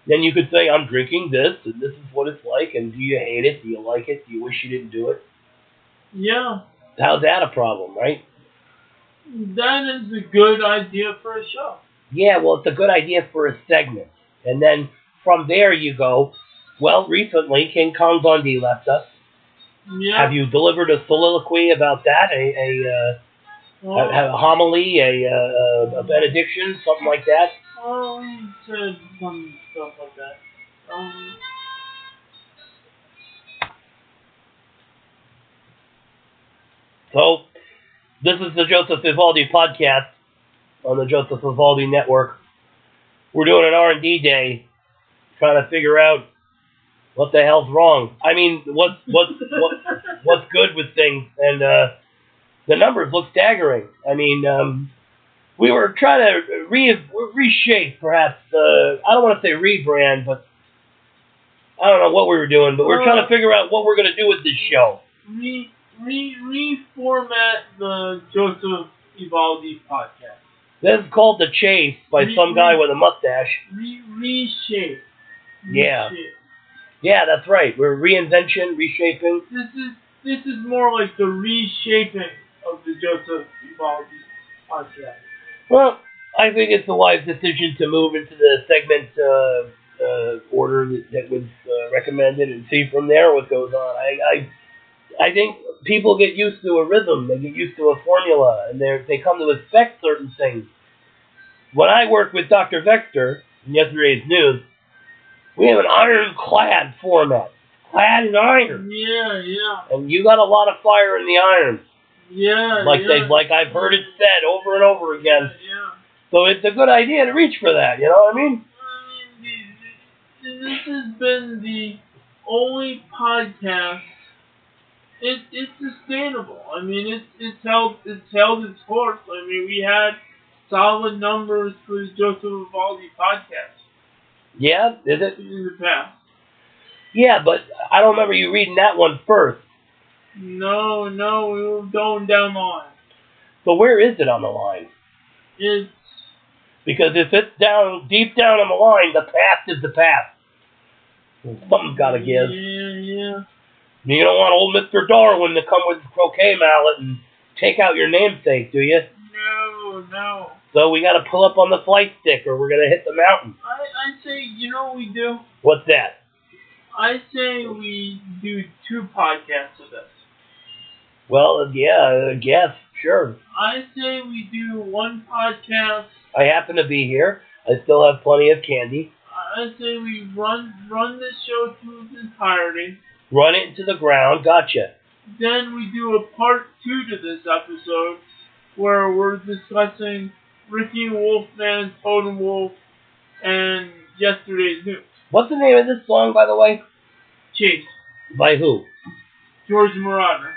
Then you could say, I'm drinking this, and this is what it's like, and do you hate it? Do you like it? Do you wish you didn't do it? Yeah. How's that a problem, right? That is a good idea for a show. Yeah, well, it's a good idea for a segment. And then from there you go, well, recently King Kong Bundy left us. Yeah. Have you delivered a soliloquy about that? A homily, a benediction, something like that? Oh, he said some stuff like that. So, this is the Joseph Evaldi podcast on the Joseph Evaldi Network. We're doing an R&D day, trying to figure out what the hell's wrong. I mean, what's good with things, and the numbers look staggering. I mean, we were trying to reshape, perhaps. I don't want to say rebrand, but I don't know what we were doing. But we're trying to figure out what we're going to do with this show. Reformat the Joseph Evaldi podcast. This is called The Chase by some guy with a mustache. Reshape. Yeah. Yeah, that's right. We're reinvention, reshaping. This is more like the reshaping of the Joseph Evaldi podcast. Well, I think it's a wise decision to move into the segment order that was recommended and see from there what goes on. I think people get used to a rhythm, they get used to a formula, and they come to expect certain things. When I worked with Dr. Vexter in yesterday's news, we have an ironclad format. Clad in iron. Yeah. And you got a lot of fire in the iron. Yeah. Like I've heard it said over and over again. Yeah. So it's a good idea to reach for that, you know what I mean? This has been the only podcast. It's sustainable. I mean, it's held its course. I mean, we had solid numbers for the Joseph Evaldi podcast. Yeah, is it? In the past. Yeah, but I don't remember you reading that one first. No, we were going down the line. So where is it on the line? It's... Because if it's deep down on the line, the past is the past. Something's got to give. Yeah. You don't want old Mr. Darwin to come with his croquet mallet and take out your namesake, do you? No. So we got to pull up on the flight stick or we're going to hit the mountain. I say, you know what we do? What's that? I say we do 2 podcasts of this. Well, yeah, I guess, sure. I say we do 1 podcast. I happen to be here. I still have plenty of candy. I say we run the show through its entirety. Run it into the ground. Gotcha. Then we do a part 2 to this episode where we're discussing Ricky Wolfman's Totem Wolf and yesterday's news. What's the name of this song, by the way? Chase. By who? George Marauder.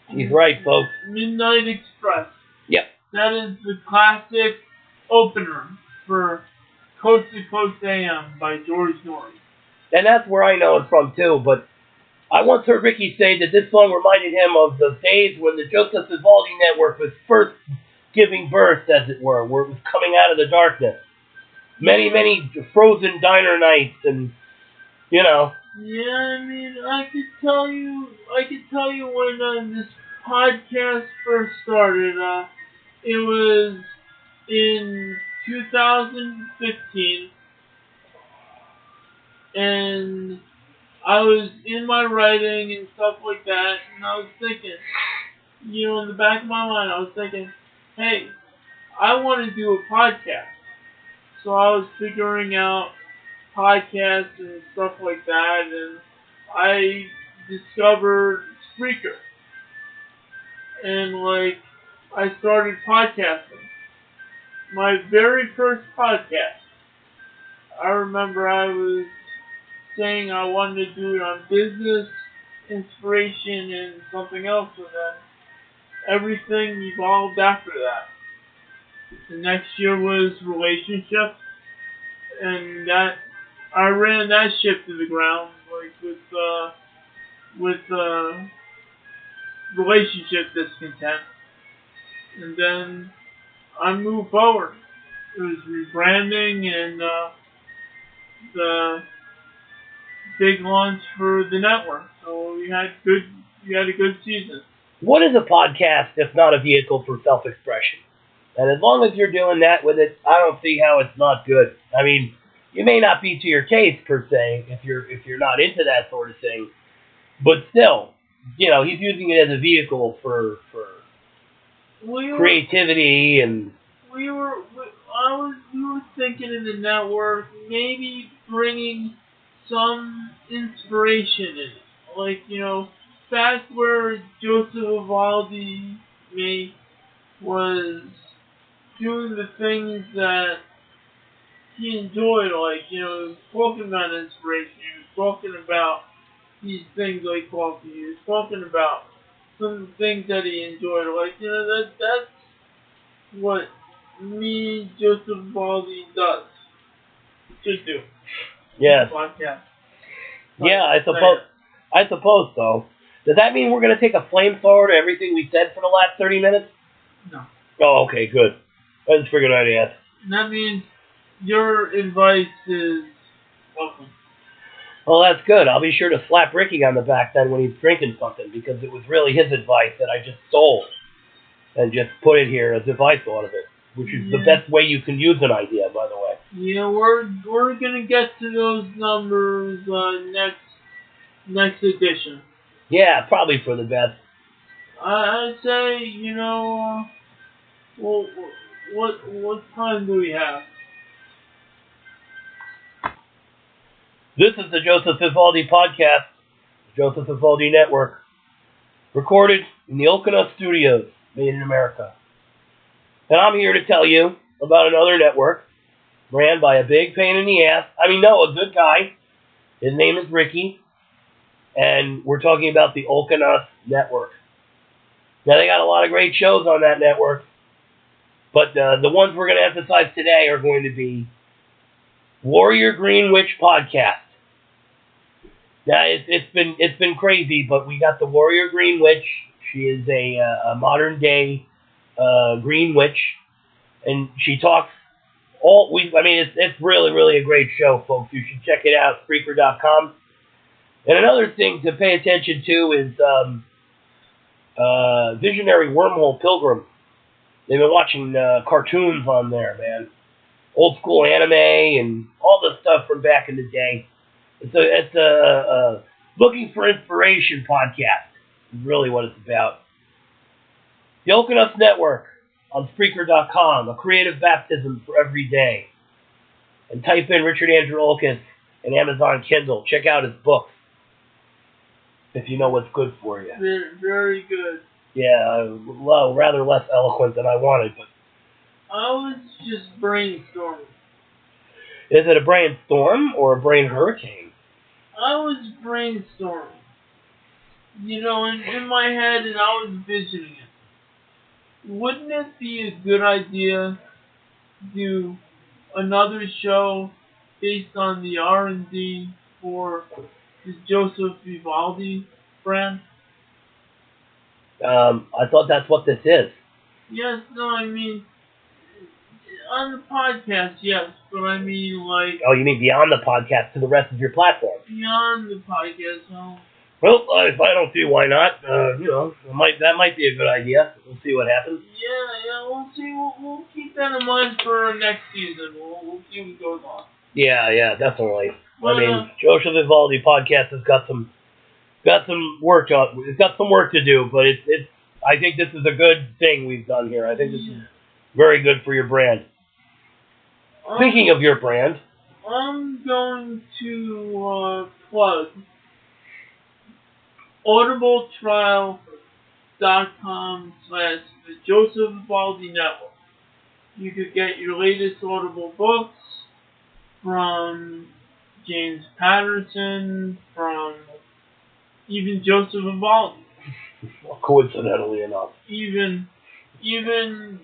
He's right, folks. Midnight Express. Yep. That is the classic opener for Coast to Coast AM by George Norrie. And that's where I know it from, too. But I once heard Ricky say that this song reminded him of the days when the Joseph Evaldi Network was first giving birth, as it were, where it was coming out of the darkness. Many frozen diner nights and, you know. Yeah, I mean, I could tell you when this podcast first started. It was in 2015, and I was in my writing and stuff like that, and I was thinking, in the back of my mind, I was thinking, hey, I want to do a podcast. So I was figuring out podcasts and stuff like that, and I discovered Spreaker. And, I started podcasting. My very first podcast, I remember I was saying I wanted to do it on business, inspiration, and something else, and then everything evolved after that. The next year was relationships, and that I ran that ship to the ground, with relationship discontent, and then I moved forward. It was rebranding, and the big launch for the network. So we had a good season. What is a podcast if not a vehicle for self-expression? And as long as you're doing that with it, I don't see how it's not good. I mean, you may not be to your taste per se if you're not into that sort of thing, but still, he's using it as a vehicle for creativity and. We were thinking in the network maybe bringing some inspiration in it, like back where Joseph Evaldi was doing the things that he enjoyed, like talking about inspiration. He was talking about these things like coffee. He was talking about some things that he enjoyed, like that's what me, Joseph Evaldi, does. Should do. Yes. Podcast. Yeah, I suppose so. Does that mean we're going to take a flamethrower to everything we said for the last 30 minutes? No. Oh, okay, good. I just figured I'd ask. That means your advice is welcome. Well, that's good. I'll be sure to slap Ricky on the back then when he's drinking something, because it was really his advice that I just stole and just put it here as if I thought of it, which is the best way you can use an idea, by the way. Yeah, we're gonna get to those numbers next edition. Yeah, probably for the best. I'd say well, what time do we have? This is the Joseph Evaldi Podcast, Joseph Evaldi Network, recorded in the Okina Studios, made in America. And I'm here to tell you about another network ran by a big pain in the ass. I mean, no, a good guy. His name is Ricky, and we're talking about the Okina Network. Now, they got a lot of great shows on that network, but the ones we're going to emphasize today are going to be Warrior Green Witch Podcast. Now, it's been crazy, but we got the Warrior Green Witch. She is a modern day Green Witch, and she talks it's really, really a great show, folks. You should check it out, Spreaker.com. And another thing to pay attention to is Visionary Wormhole Pilgrim. They've been watching cartoons on there, man. Old school anime and all the stuff from back in the day. It's a looking for inspiration podcast. Is really what it's about. The Okina Network on Spreaker.com, a creative baptism for every day. And type in Richard Andrew Olkis and Amazon Kindle. Check out his books if you know what's good for you. Very good. Yeah, well, rather less eloquent than I wanted, but I was just brainstorming. Is it a brainstorm or a brain hurricane? I was brainstorming. In my head, and I was visioning it. Wouldn't it be a good idea to do another show based on the R&D for the Joseph Evaldi brand? I thought that's what this is. Yes, no, I mean, on the podcast, yes, but I mean, like... Oh, you mean beyond the podcast to the rest of your platform? Beyond the podcast, no. Well, if I don't see why not, that might be a good idea. We'll see what happens. Yeah, we'll see. We'll keep that in mind for next season. We'll see what goes on. Yeah, definitely. Well, I mean, Joseph Evaldi Podcast has got some work on. It's got some work to do, but it's. I think this is a good thing we've done here. I think this is very good for your brand. Speaking of your brand, I'm going to plug audibletrial.com/the Joseph Evaldi Network. You could get your latest Audible books from James Patterson, from even Joseph Evaldi. Coincidentally enough. Even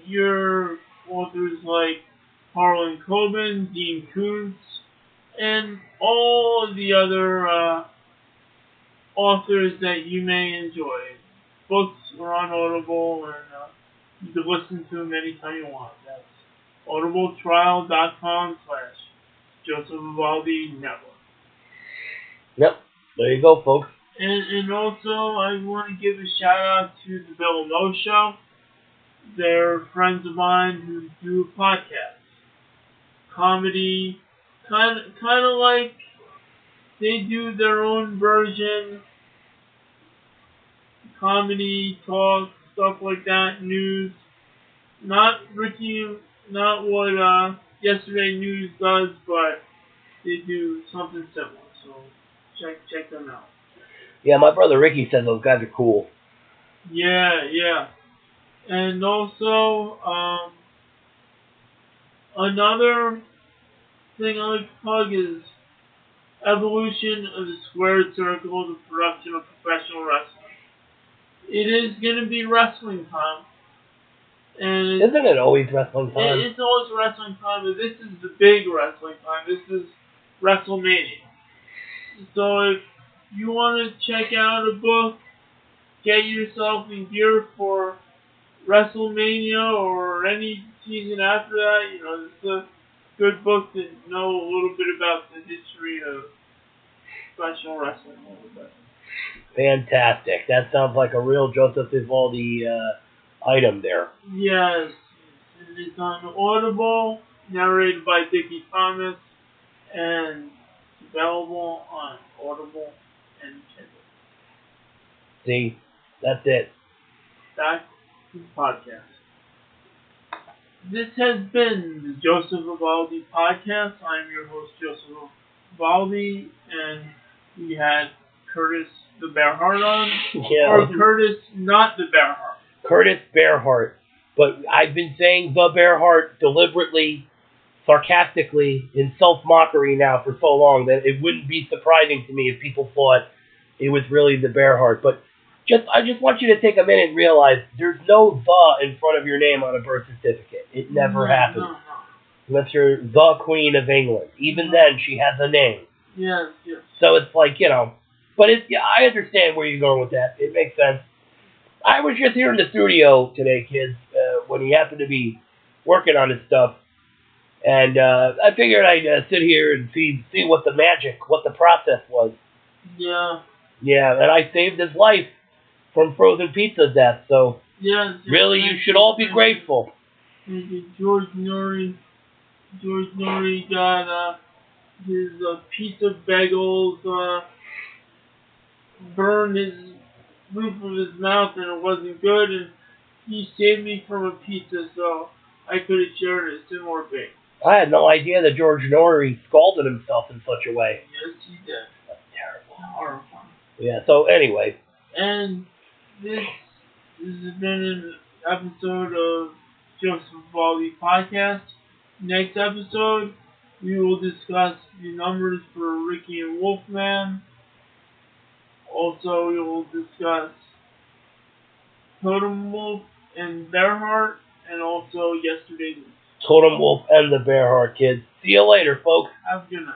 your authors like Harlan Coben, Dean Koontz, and all the other authors that you may enjoy. Books are on Audible, and you can listen to them anytime you want. That's audibletrial.com/ Joseph Evaldi Network. Yep. There you go, folks. And also, I want to give a shout out to the Bill and Mo Show. They're friends of mine who do podcasts. Comedy, kind of like they do their own version. Comedy, talk, stuff like that, news. Not what Yesterday News does, but they do something similar. So check them out. Yeah, my brother Ricky said those guys are cool. Yeah. And also, another thing I like to plug is Evolution of the Squared Circle, the production of professional wrestling. It is going to be wrestling time. And isn't it always wrestling time? It's always wrestling time, but this is the big wrestling time. This is WrestleMania. So if you want to check out a book, get yourself in gear for WrestleMania or any season after that, it's a good book to know a little bit about the history of professional wrestling a little bit. Fantastic. That sounds like a real Joseph Evaldi item there. Yes. It's on Audible, narrated by Dickie Thomas, and available on Audible and Kindle. See? That's it. Back to the podcast. This has been the Joseph Evaldi Podcast. I'm your host, Joseph Evaldi, and we had Kurtis the Bearheart on. Yeah. Or Kurtis, not the Bearheart. Kurtis Bearheart. But I've been saying the Bearheart deliberately, sarcastically, in self-mockery now for so long that it wouldn't be surprising to me if people thought it was really the Bearheart. But I just want you to take a minute and realize there's no the in front of your name on a birth certificate. It never happens. No. Unless you're the Queen of England. Even then, she has a name. Yes. So it's like, but I understand where you're going with that. It makes sense. I was just here in the studio today, kids, when he happened to be working on his stuff. And I figured I'd sit here and see what the process was. Yeah. Yeah, and I saved his life from frozen pizza death. So really, you should all be grateful. George Norrie got his pizza bagels burned his roof of his mouth, and it wasn't good. And he saved me from a pizza, so I could have shared a similar fate. I had no idea that George Norrie scalded himself in such a way. Yes, he did. That's terrible. Horrifying. Yeah. So anyway. And this has been an episode of Joseph Evaldi Podcast. Next episode, we will discuss the numbers for Ricky and Wolfman. Also, we will discuss Totem Wolf and Bearheart, and also Yesterday News. Totem Wolf and the Bearheart, kids. See you later, folks. Have a good night.